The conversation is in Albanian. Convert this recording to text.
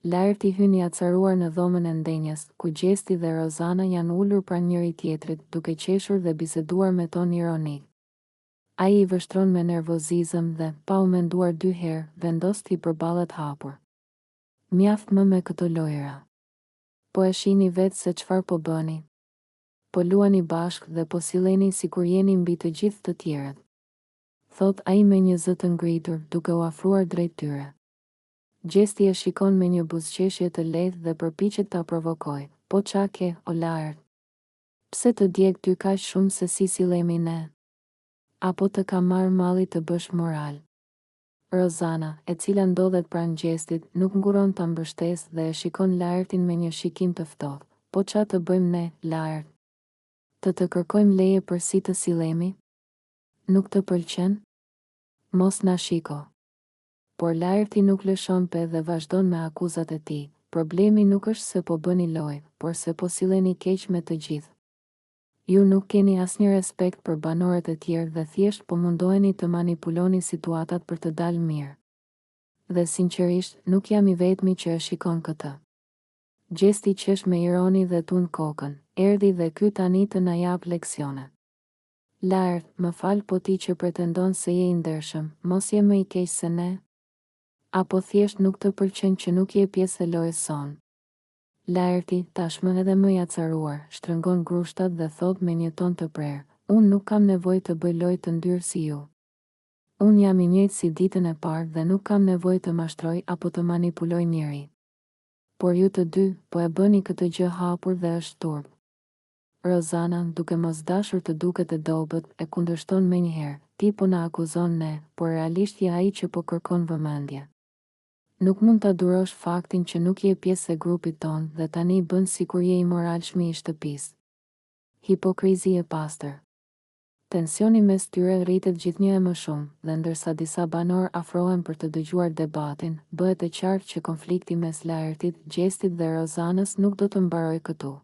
Laerti hyn i acaruar në dhomën e ndenjes, ku Gjesti dhe Rozana janë ulur pranë njëri tjetrit, duke qeshur dhe biseduar me ton ironik. Ai i vështron me nervozizëm dhe, pa u menduar 2 herë, vendos t'i përballet hapur. Mjaft më me këto lojëra. Po e shihni vetë se çfarë po bëni. Po luani bashkë dhe po silleni sikur jeni mbi të gjithë të tjerët. Thot ai me një zë të ngritur, duke u afruar drejt tyre. Gjesti e shikon me një buzëqeshje të lehtë dhe përpiqet ta provokojë. Po qa ke, o Laert? Pse të djeg ty kaq shumë se si sillemi ne? Apo të ka marrë malli të bësh moral? Rozana, e cila ndodhet pranë Gjestit, nuk nguron ta mbështesë dhe e shikon Laertin me një shikim të ftohtë. Po qa të bëjmë ne, Laert? Të kërkojmë leje për si të sillemi? Nuk të pëlqen? Mos na shiko. Por Laerti nuk lëshon pe dhe vazhdon me akuzat e tij. Problemi nuk është se po bëni lojë, por se po silleni keq me të gjithë. Ju nuk keni asnjë respekt për banorët e tjerë dhe thjesht po mundoheni të manipuloni situatat për të dalë mirë. Dhe sinqerisht, nuk jam i vetmi që e shikon këtë. Gjesti qesh me ironi dhe tund kokën, erdhi dhe ky tani të na jap leksione. Laert, më fal, po ti që pretendon se je i ndershëm, mos je më i keq se ne? Apo thjesht nuk të pëlqen që nuk je pjesë e lojës sonë? Laerti, tashmë edhe më i acaruar, shtrëngon grushtat dhe thot me një ton të prerë, unë nuk kam nevojë të bëj lojë të ndyrë si ju. Unë jam i njëjtë si ditën e parë dhe nuk kam nevojë të mashtroj apo të manipuloj njëri. Por ju të dy, po e bëni këtë gjë hapur dhe është turp. Rozana, duke mos dashur të duket e dobët, e kundërshton menjëherë, ti po na akuzon ne, por realisht je ai që po kërkon vëmendje. Nuk mund ta durosh faktin që nuk je pjesë e grupit ton dhe tani bën sikur je i moralshmi i shtëpisë. Hipokrizi e pastër. Tensioni mes tyre rritet gjithnjë e më shumë, dhe ndërsa disa banor afrohen për të dëgjuar debatin, bëhet e qartë që konflikti mes Laertit, Gjestit dhe Rozanës nuk do të mbarojë këtu.